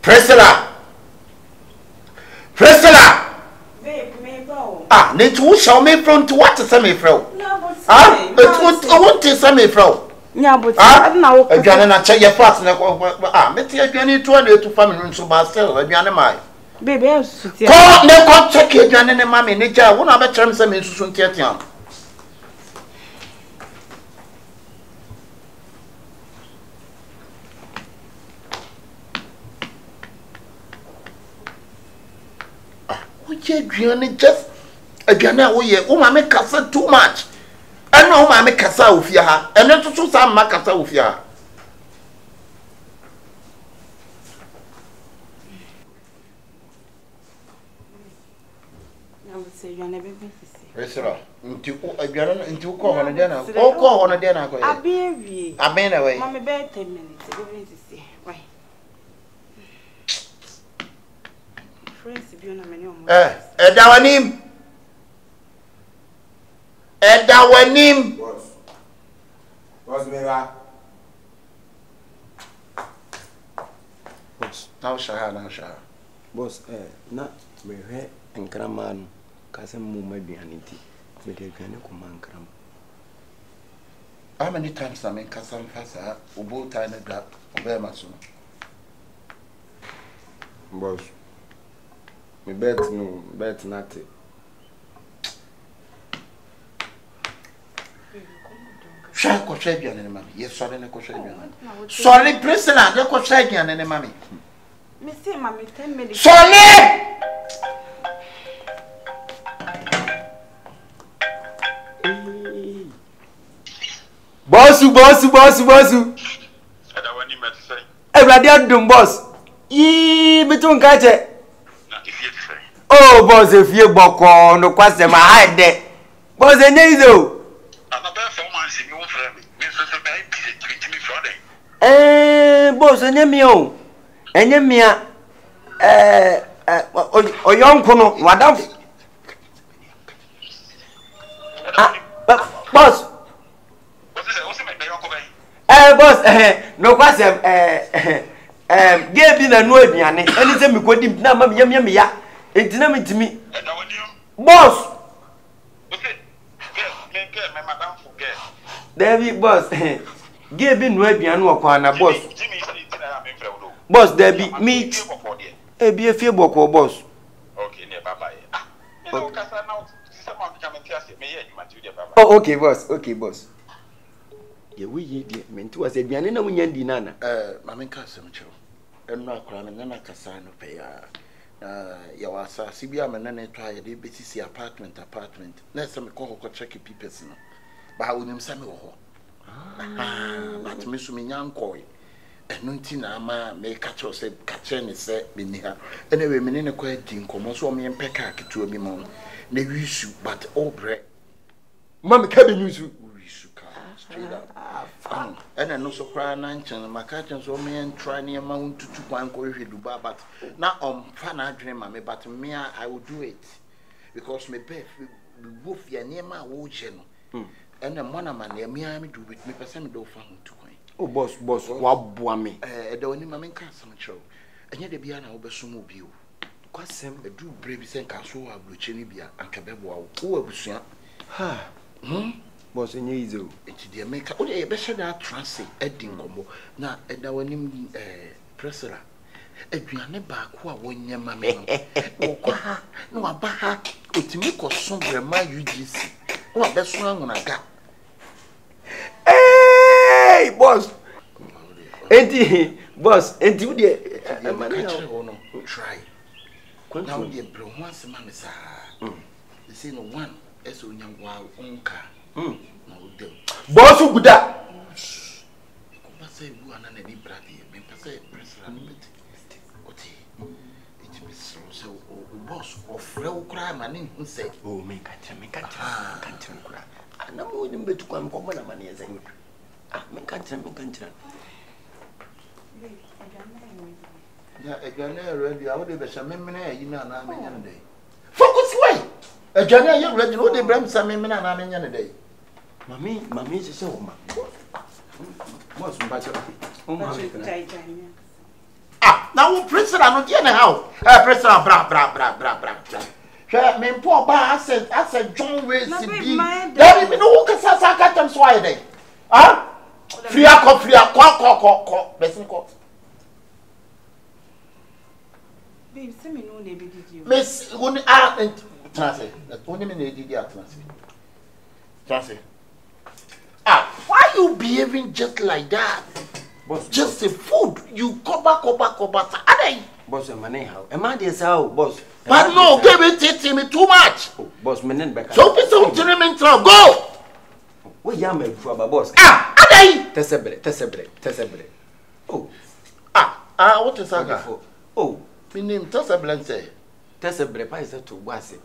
Priscilla. Priscilla. Babe, me bro. Ah, need to show me from to what to send me from. Ah, but I want to send me from. Yeah, but I know. I can't check your fast. Ah, but you need to family so myself. I can't mind. Baby, I was Call me, come check your Johnny and Mammy. Nature, one of the terms I mean, soon to you. Just again, make cassa too much. I know my make cassa with ya, and then to some macassa with ya. I would say you're never been to see. Priscilla, into call on a dinner. Oh, call on a dinner. I'll be away. Mammy, bed 10 minutes. We're going to see. Why? Friends, if you're not many more. Edawanim. Boss, me ba. Boss, now shall. Boss, na me he enkrama no kase mu maduane ti. Me de aduane ko man kram. How many times I mean Cassam Fassa, Ubo Tiny Gap, Obamaso? Boss, me bet not. Shall Coshabian and Mammy. Yes, sorry, Coshabian. Sorry, Priscilla, the Coshabian and Mammy. Me say, Mammy, 10 minutes. Sorry! Bossu. Everybody dum boss. Between catch. Oh, boss, if you boko no kwase ma hide. Boss enyizo. Boss enyemi o. Enyemia oyonko no wadam. Boss. Boss, no kwase give na no aduane. Eni se me kodi na ma yam ya. Entina mitimi. Boss. David boss, give me no aduane wo kwa boss. Boss Debbie meet. Be a few boko boss. Okay, near Baba. Oh, okay, boss. Yeah, we meant to us a piano when you're dinner. Mamma Cassam, and not crying and a cassano pay. Yawasa, CBM and then I try a BTC apartment. Next time I call her check people. But I wouldn't send me home. But Miss Minyan Coy. And Nuntina, ma may catch us, catch any set, be near. Anyway, Menina quite think, almost me and Peckak to a mimon. They wish you, but all bread. Mamma cabin use you. Straight up. And I know so cry 19, my catchings or me and try near mount to 2 if you do, but now fan I dream, mammy, but me, I will do it because my bed will be near my old channel. And then one of my near me, I do with me, person do found to coin. Oh, boss, what boy don't need my castle show. And yet the piano will be so mobile. Quasem, a do brave send castle of Luchinibia and Cabebo, who will be ha. Boss in Yezo. It's the maker. Oh, yeah, better that transit, Edding Gombo. Now, and our name, Priscilla. If you are never quite one year, mammy. No, a back. It's me, cause somewhere my UGC. Oh, that's wrong on a gap. Hey, boss. Auntie, boss, auntie, would you try? Now, dear, bro, once a mammy, sir. The same one as on your wild own car. No, boss, who would that? I say, you are not any brother, may say, President. It is so, boss, or frail crime, and who said, oh, make a can't cry. I know wouldn't be to come common money as I would. Make country. Yeah, again, already, I would have a memory, you know, and I'm in a day. Focus way! A journey, you ready, no, they bring some men and I'm in a day. Mammy is so much. What's Ah, now Priscilla no dey na how. Priscilla bra. Hwe me mpo ba asset John Way CB. Daddy me no kasa saka tem so why dey. Ah? Free ko. Besin ko. Babe, see me no na be did you. Miss woni transe. Only me na didi atnase. Transe. Ah, why you behaving just like that? Boss, just the food you cover. Adai. Boss, man, how? Am I this how, boss? But no, give it me too much. Oh, boss, man, back. So be so gentleman go. What yam for boss? Ah, Adai. Tessebre. Oh. What is that for? Oh, my name Tessebre say. Tessebre pa is that to was it.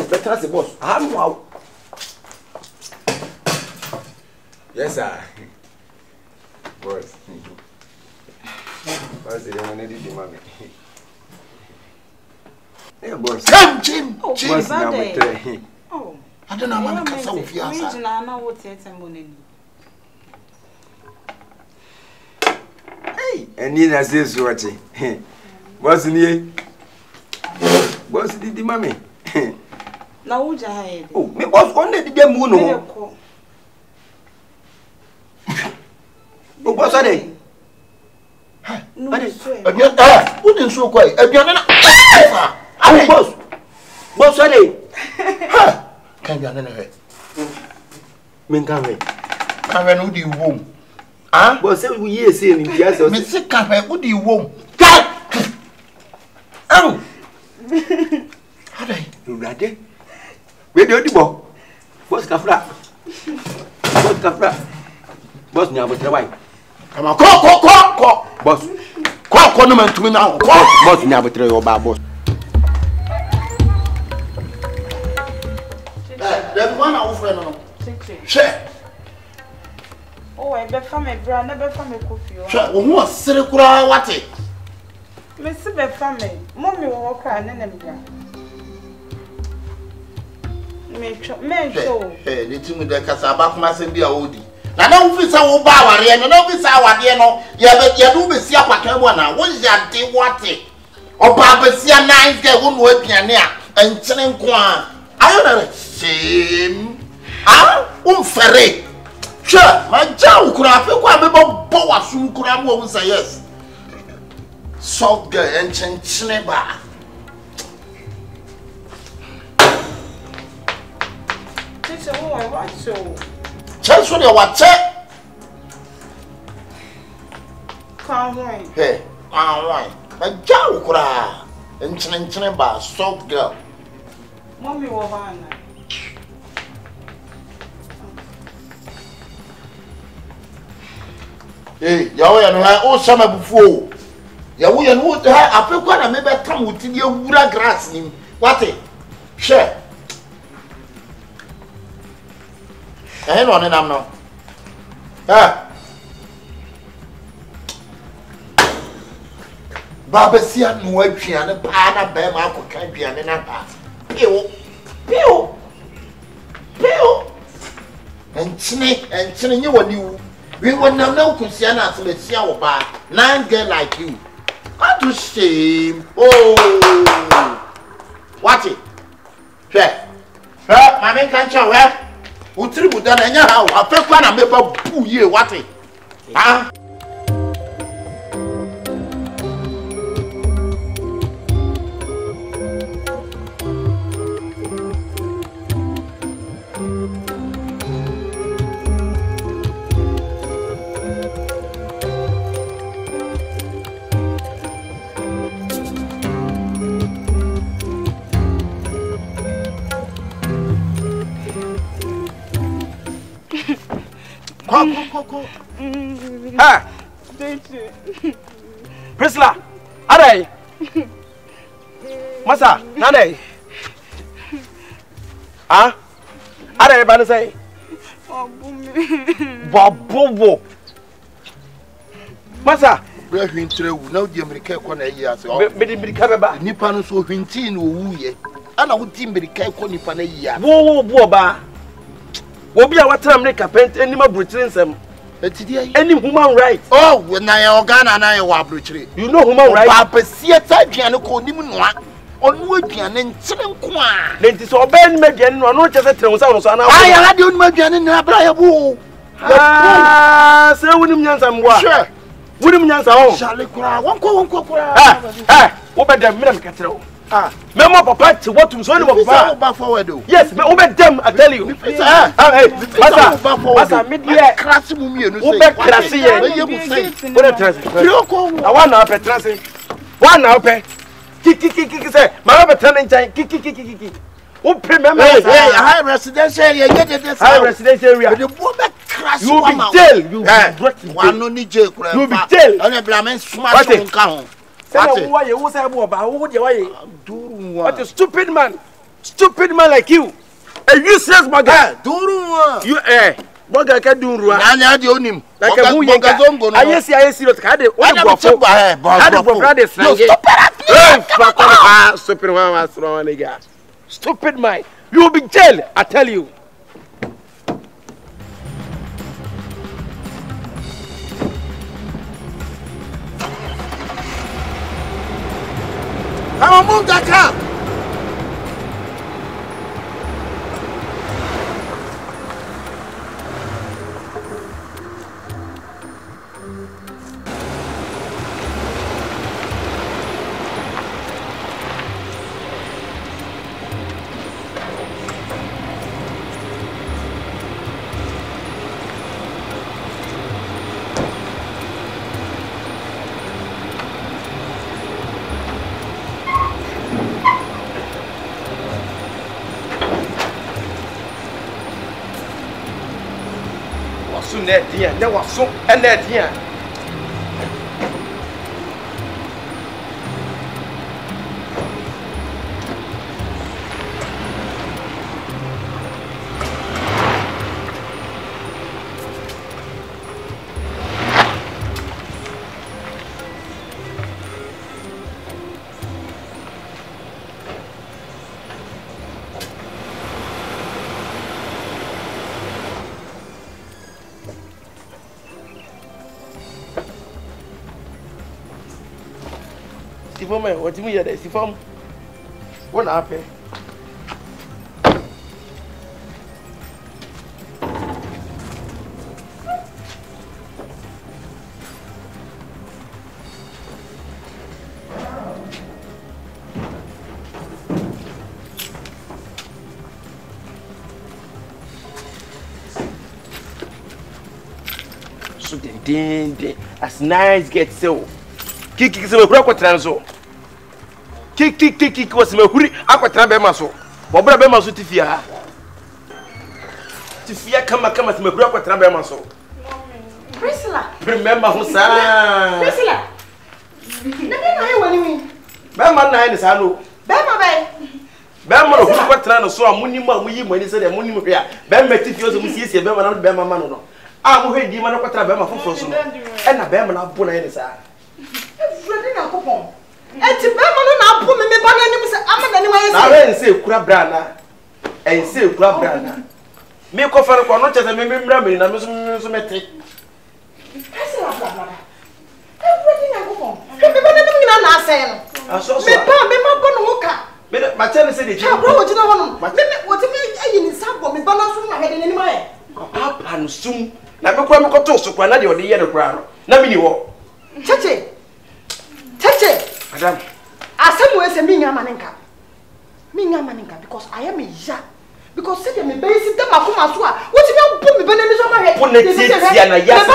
Better boss. I'm wow. Yes, sir. Boss. Boss, they don't need the money. Hey, boss. Come, Jim. Oh, Boss, now we oh. I don't know man kasa wo fi asa. Me jina na wo tete mboneni. Hey, eni na say so wache. Boss ni. Boss di mami. Na wo ja ha ye. Oh, me boss only di dem mu no. O boss ade. No, Aduan wo din so kwai. Aduan na. Ah, boss. Boss ade. Ha. Kan aduan na he. Men kan we. Kan we no di wom. Ah? Boss say we hear say ni bia say. Me se kan we wo di wom. Kai. Au. Adai. Urade. We dey odibo. Boss kafra. Boss nya botre wai. Come on, ko. Boss. Ko no man tumi na. Boss nya botre yo ba boss. The one I offer no. Share. Oh, I be fa me bra, na be fa me kofi o. Share, wo hu asere kura wate. Me se be fa me. Mommy wo kra na na bra. Me show. Hey, the thing with the kasa ba kuma sem bia odi. Na na wo fi sa wo ba aware no, na wo fi sa awade no, ya do be sia kwatwa bo na, wo ya de wate. Oba be sia nice girl wo no aduane a, enkyene nko a. Ayo na shame. Ah, fere. Sure, my jaw kura afi kwa me bo wasum kura mo wo say yes. Salt girl enkyene ba. Teacher, who I want so. Chance for the what? Come on. Hey, why? My jaw kura enkyene ba salt girl. Mommy wo ba na. Hey, yawo ya no ha o sama bufuo. Yawo ya no ha apekwa na me betam wutidi ewura grass nim. Wate? Share. No ne nam no. Baba sia no aduane pa na ba ma akoka aduane na pa. Pio. Enchine nye wani wu. We want na ukusia na asemesia wo ba. Nine girl like you. What to shame. Oh. What it? Mama kan cha we. Utiri buda na nya ha. Afekwa na meba bu ye what it? Ah. Ko. Ah! Priscilla! Adai! Masa, Nanay! Ah? Adai, ba say? Bobo! Masa! Bra hwintre wu na odi America ko na yi ase. Be America ba. Nipa no so hwinti no wu ye. Ana wo di America ko nipa na yi ya. Wo bu oba. Obi a watra America pent enima brutiri nsem. Any human right. Oh, when I organ and I wabruchri. You know human right. Papa theater piano called him on wood piano and Chilenkwa. Let is obey Median or not just a thousand. I had you Median in Abraham. Ah, Sir William Yansam was sure. William Yansam shall cry one call. Ah, over the Madam Catro. Ah, Memo Papa to what to son of forward. Yes, but over them, I tell you. Hey, Massa, media class, over classy. I want to pay transit. One now pay. Kiki say, my other turning time, kiki. Who remember high residential area? High residential area. The woman crash. You will be jail. You will be one only jail. You will be jail. And a blamen smash on count. Why you say about what a stupid man like you, a useless bugger. You bugger can do run. I own him like a moon. I see what had it. What about stupid one was throwing a gas. Stupid mind. You will be jailed, I tell you. Come on, move that car. There was so and that here. What do you mean? That's the form. What happened? So then, as nice gets so. Kiki is a broken transo. Kiki was my hurry. Aqua Bemaso. Bobra Bemaso Tifia. Tifia come as my broken Trabemaso. Priscilla. Remember who sang? Priscilla. Bema 9 is Halo. Bema who got Trano so a munima when he said a munima here. Bema Tifio was a Bema and Bema Mano. I will hear Dimana Bema for Fosso and a Bema Puna in his eye. And to Bema put me by I didn't say Crabrana and say Crabrana. Make off for not as a member in a Muslim. I saw my child said, what in Sabo, me balance from my head in any way. Up and soon. Now, I'm going to talk to Granada or the other ground. Now, you walk. Chache, Madame. I somewhere say, Minga Maninka, because I am a ya. Because say me base them Akumasua. What you put me bananas on my head? Put it and I yes.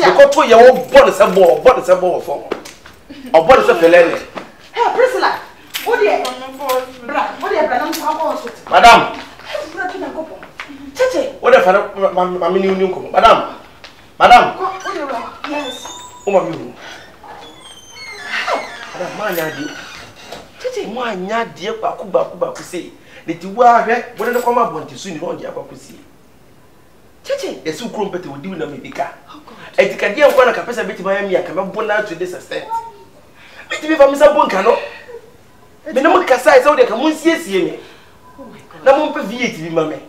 Because to your own body some more, body some more for. Or body some Helene. Hey, Priscilla. What do you Madame? Chache. What if I'm in Union? Madame? Yes. Oh, my you. Madame, my dear. Chache, my dear, Bakuba say that you are here. What do come up want to soon on the Abacusi? Chache, a soup crumpet will do no medica. And the Canadian one can pass a bit of Miami. I come born out to this extent. But if I'm Mr. Buncano. Me no kasa so de ka mun siesie me na mun pe VAT bi mame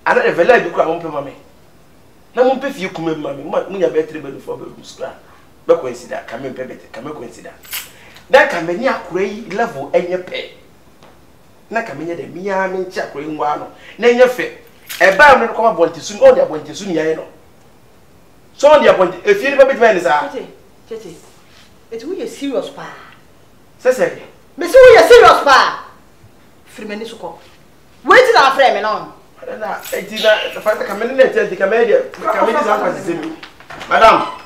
ana de vela bi kwa mun pe mame Na mo pefie kuma mami, mo ya betre be for be skra. Be consider, ka me pebete, ka me consider. Da ka me ni akura yi level enye pe. Na ka me nye de miya me nchi akura nwa no. Na enye fe. E ba me ko abontisu, o de abontisu ni yan no. So on the appoint if you never be sa. Tete. It we serious pa. Say. Me say we serious pa. Free me ni suko. Wait na frame me no. Na, etina, the fact that come in there, the comedian, the comedian is madam.